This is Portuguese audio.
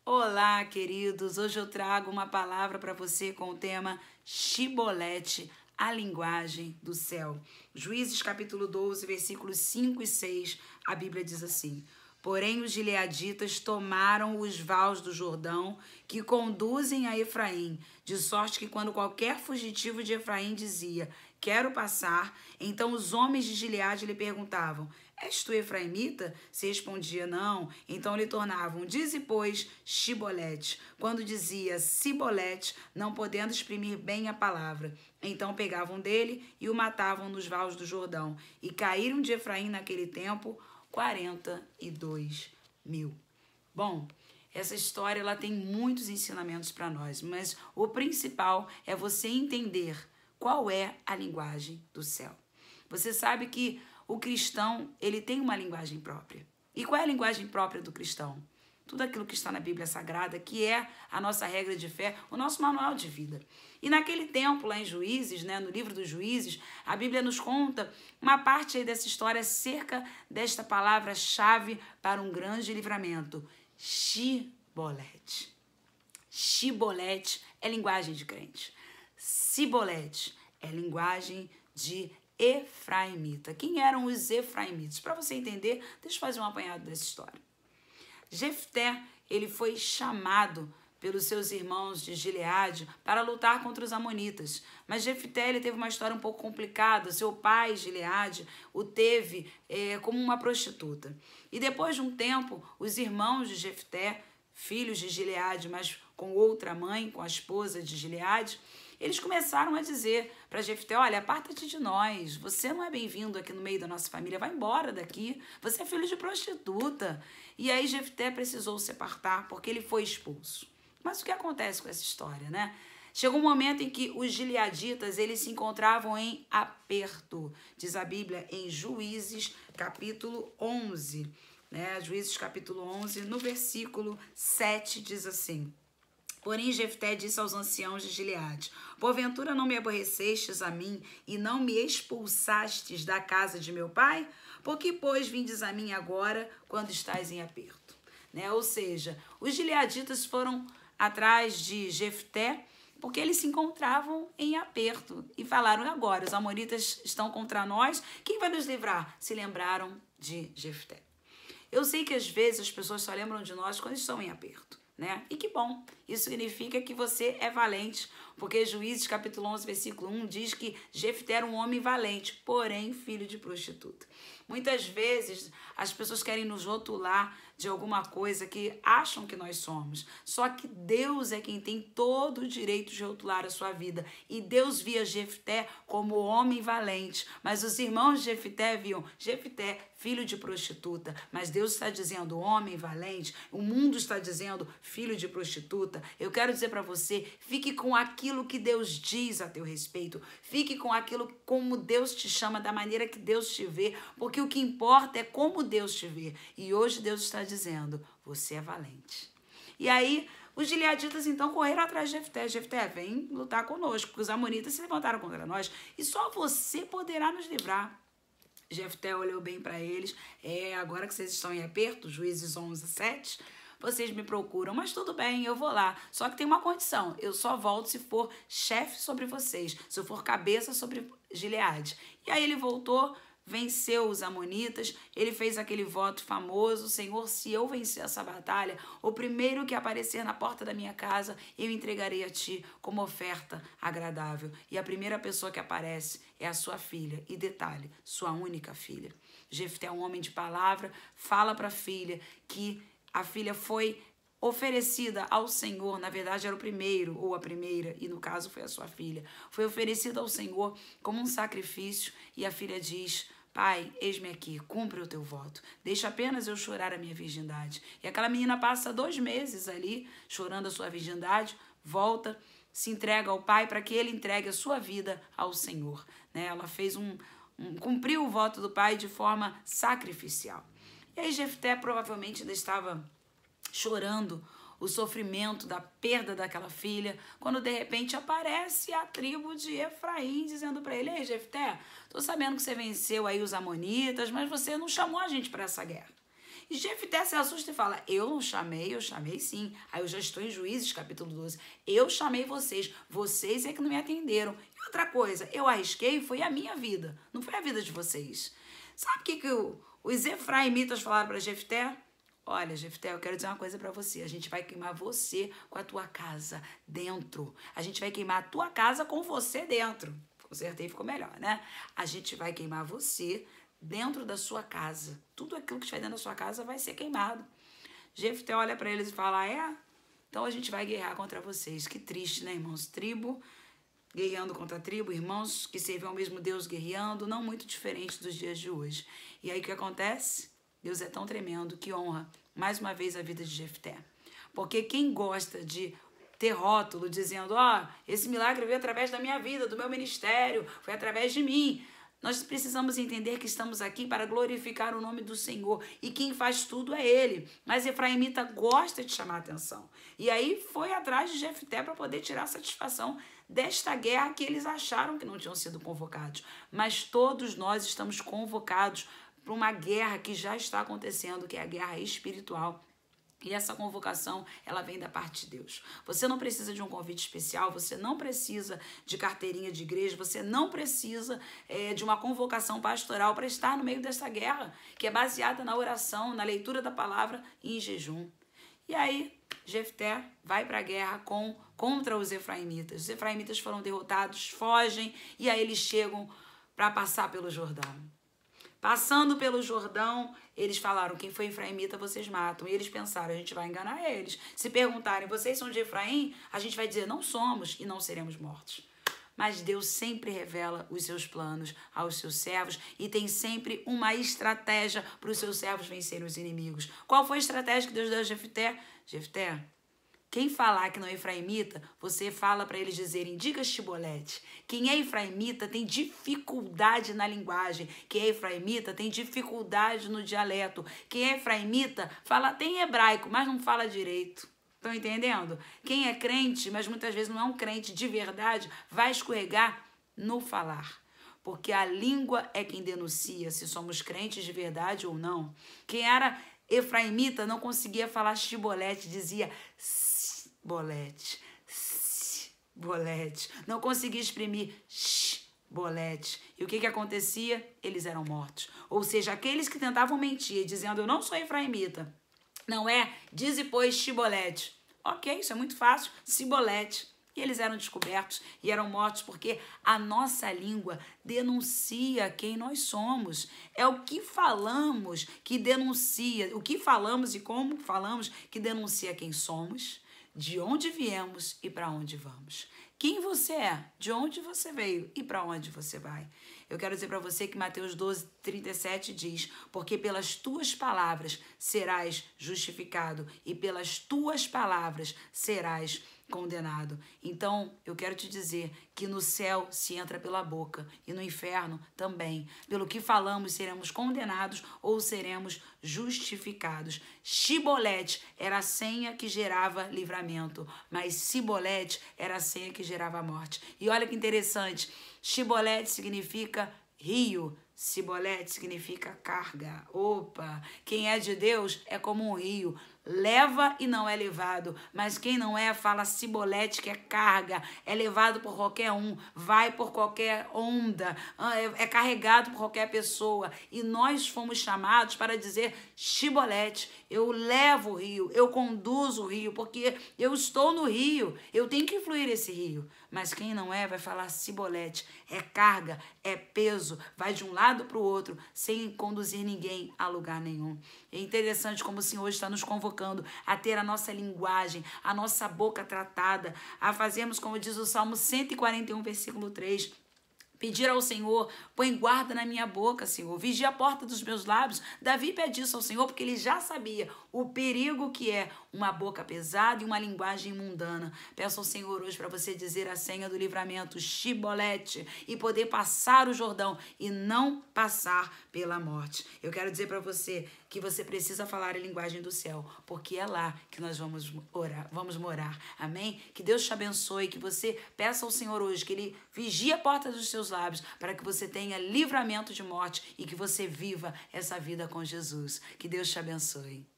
Olá, queridos! Hoje eu trago uma palavra para você com o tema Shibolete, a linguagem do céu. Juízes capítulo 12, versículos 5 e 6, a Bíblia diz assim: Porém os gileaditas tomaram os vales do Jordão que conduzem a Efraim, de sorte que quando qualquer fugitivo de Efraim dizia, quero passar, então os homens de Gileade lhe perguntavam, és tu efraimita? Se respondia não, então lhe tornavam, dize pois, Shibolete. Quando dizia Sibolete, não podendo exprimir bem a palavra. Então pegavam dele e o matavam nos vales do Jordão. E caíram de Efraim naquele tempo 42.000. Bom, essa história ela tem muitos ensinamentos para nós, mas o principal é você entender qual é a linguagem do céu. Você sabe que o cristão, ele tem uma linguagem própria. E qual é a linguagem própria do cristão? Tudo aquilo que está na Bíblia Sagrada, que é a nossa regra de fé, o nosso manual de vida. E naquele tempo, lá em Juízes, no livro dos Juízes, a Bíblia nos conta uma parte aí dessa história acerca desta palavra-chave para um grande livramento. Shibolete. Shibolete é linguagem de crente. Sibolete é linguagem de efraimita. Quem eram os efraimitas? Para você entender, deixa eu fazer um apanhado dessa história. Jefté, ele foi chamado pelos seus irmãos de Gileade para lutar contra os amonitas. Mas Jefté, ele teve uma história um pouco complicada. Seu pai, Gileade, o teve como uma prostituta. E depois de um tempo, os irmãos de Jefté, filhos de Gileade, mas com outra mãe, com a esposa de Gileade, eles começaram a dizer para Jefté, olha, aparta-te de nós, você não é bem-vindo aqui no meio da nossa família, vai embora daqui, você é filho de prostituta. E aí Jefté precisou se apartar porque ele foi expulso. Mas o que acontece com essa história, né? Chegou um momento em que os gileaditas, eles se encontravam em aperto, diz a Bíblia em Juízes capítulo 11, Juízes capítulo 11, no versículo 7 diz assim, Porém, Jefté disse aos anciãos de Gileade, porventura não me aborrecestes a mim e não me expulsastes da casa de meu pai? Por que, pois, vindes a mim agora quando estás em aperto? Ou seja, os gileaditas foram atrás de Jefté porque eles se encontravam em aperto e falaram, agora, os amonitas estão contra nós, quem vai nos livrar? Se lembraram de Jefté. Eu sei que às vezes as pessoas só lembram de nós quando estão em aperto. E que bom, isso significa que você é valente, porque Juízes capítulo 11, versículo 1 diz que Jefté era um homem valente, porém filho de prostituta. Muitas vezes as pessoas querem nos rotular de alguma coisa que acham que nós somos, só que Deus é quem tem todo o direito de rotular a sua vida, e Deus via Jefté como homem valente, mas os irmãos de Jefté viam Jefté, filho de prostituta, mas Deus está dizendo homem valente, o mundo está dizendo filho de prostituta. Eu quero dizer para você, fique com aquilo que Deus diz a teu respeito, fique com aquilo como Deus te chama, da maneira que Deus te vê, porque o que importa é como Deus te vê, e hoje Deus está dizendo, você é valente. E aí, os gileaditas então correram atrás de Jefté. Jefté, vem lutar conosco, porque os amonitas se levantaram contra nós, e só você poderá nos livrar. Jefté olhou bem para eles, agora que vocês estão em aperto, Juízes 11, 7, vocês me procuram, mas tudo bem, eu vou lá. Só que tem uma condição, eu só volto se for chefe sobre vocês, se eu for cabeça sobre Gileade. E aí ele voltou, venceu os amonitas, ele fez aquele voto famoso, Senhor, se eu vencer essa batalha, o primeiro que aparecer na porta da minha casa, eu entregarei a ti como oferta agradável. E a primeira pessoa que aparece é a sua filha, e detalhe, sua única filha. Jefté é um homem de palavra, fala para a filha que a filha foi oferecida ao Senhor, na verdade era o primeiro ou a primeira, e no caso foi a sua filha, foi oferecida ao Senhor como um sacrifício, e a filha diz, pai, eis-me aqui, cumpre o teu voto, deixa apenas eu chorar a minha virgindade. E aquela menina passa 2 meses ali, chorando a sua virgindade, volta, se entrega ao pai para que ele entregue a sua vida ao Senhor. Ela fez cumpriu o voto do pai de forma sacrificial. E aí Jefté provavelmente ainda estava chorando o sofrimento da perda daquela filha, quando de repente aparece a tribo de Efraim dizendo para ele, ei Jefté, tô sabendo que você venceu aí os amonitas, mas você não chamou a gente para essa guerra. E Jefté se assusta e fala, eu chamei sim. Aí eu já estou em Juízes, capítulo 12. Eu chamei vocês, vocês é que não me atenderam. E outra coisa, eu arrisquei, foi a minha vida, não foi a vida de vocês. Sabe o que os efraimitas falaram para Jefté? Olha, Jefté, eu quero dizer uma coisa para você. A gente vai queimar você com a tua casa dentro. A gente vai queimar a tua casa com você dentro. Consertei e ficou melhor, né? A gente vai queimar você dentro da sua casa. Tudo aquilo que estiver dentro da sua casa vai ser queimado. Jefté olha para eles e fala, então a gente vai guerrear contra vocês. Que triste, né, irmãos? Tribo guerreando contra tribo, irmãos que servem ao mesmo Deus guerreando, não muito diferente dos dias de hoje. E aí o que acontece? Deus é tão tremendo que honra, mais uma vez, a vida de Jefté. Porque quem gosta de ter rótulo dizendo, esse milagre veio através da minha vida, do meu ministério, foi através de mim. Nós precisamos entender que estamos aqui para glorificar o nome do Senhor. E quem faz tudo é Ele. Mas Efraimita gosta de chamar a atenção. E aí foi atrás de Jefté para poder tirar satisfação desta guerra que eles acharam que não tinham sido convocados. Mas todos nós estamos convocados para uma guerra que já está acontecendo, que é a guerra espiritual. E essa convocação, ela vem da parte de Deus. Você não precisa de um convite especial, você não precisa de carteirinha de igreja, você não precisa de uma convocação pastoral para estar no meio dessa guerra, que é baseada na oração, na leitura da palavra e em jejum. E aí, Jefté vai para a guerra contra os efraimitas. Os efraimitas foram derrotados, fogem, e aí eles chegam para passar pelo Jordão. Passando pelo Jordão, eles falaram, quem foi efraimita, vocês matam. E eles pensaram, a gente vai enganar eles. Se perguntarem, vocês são de Efraim? A gente vai dizer, não somos e não seremos mortos. Mas Deus sempre revela os seus planos aos seus servos e tem sempre uma estratégia para os seus servos vencerem os inimigos. Qual foi a estratégia que Deus deu a Jefté? Jefté, quem falar que não é efraimita, você fala para eles dizerem, diga Shibolete. Quem é efraimita tem dificuldade na linguagem. Quem é efraimita tem dificuldade no dialeto. Quem é efraimita tem hebraico, mas não fala direito. Estão entendendo? Quem é crente, mas muitas vezes não é um crente de verdade, vai escorregar no falar. Porque a língua é quem denuncia se somos crentes de verdade ou não. Quem era efraimita não conseguia falar Shibolete, dizia bolete, bolete. Não conseguia exprimir bolete. E o que acontecia? Eles eram mortos. Ou seja, aqueles que tentavam mentir, dizendo, eu não sou efraimita. Não é? Dize, pois, Shibolete. Ok, isso é muito fácil. Sibolete. E eles eram descobertos e eram mortos porque a nossa língua denuncia quem nós somos. É o que falamos que denuncia, o que falamos e como falamos que denuncia quem somos, de onde viemos e para onde vamos. Quem você é, de onde você veio e para onde você vai. Eu quero dizer para você que Mateus 12:37 diz, porque pelas tuas palavras serás justificado e pelas tuas palavras serás condenado. Então, eu quero te dizer que no céu se entra pela boca e no inferno também. Pelo que falamos, seremos condenados ou seremos justificados. Shibolete era a senha que gerava livramento, mas Sibolete era a senha que gerava morte. E olha que interessante, Shibolete significa rio, Sibolete significa carga. Opa, quem é de Deus é como um rio, leva e não é levado, mas quem não é, fala Sibolete, que é carga, é levado por qualquer um, vai por qualquer onda, é carregado por qualquer pessoa, e nós fomos chamados para dizer Shibolete, eu levo o rio, eu conduzo o rio, porque eu estou no rio, eu tenho que fluir esse rio, mas quem não é, vai falar Sibolete, é carga, é peso, vai de um lado para o outro, sem conduzir ninguém a lugar nenhum. É interessante como o Senhor está nos convocando a ter a nossa linguagem, a nossa boca tratada, a fazermos, como diz o Salmo 141, versículo 3, pedir ao Senhor, põe guarda na minha boca, Senhor, vigia a porta dos meus lábios. Davi pede isso ao Senhor porque ele já sabia o perigo que é uma boca pesada e uma linguagem mundana. Peço ao Senhor hoje para você dizer a senha do livramento, Shibolete, e poder passar o Jordão e não passar pela morte. Eu quero dizer para você que você precisa falar a linguagem do céu, porque é lá que nós vamos morar. Amém? Que Deus te abençoe, que você peça ao Senhor hoje que Ele vigie a porta dos seus lábios para que você tenha livramento de morte e que você viva essa vida com Jesus. Que Deus te abençoe.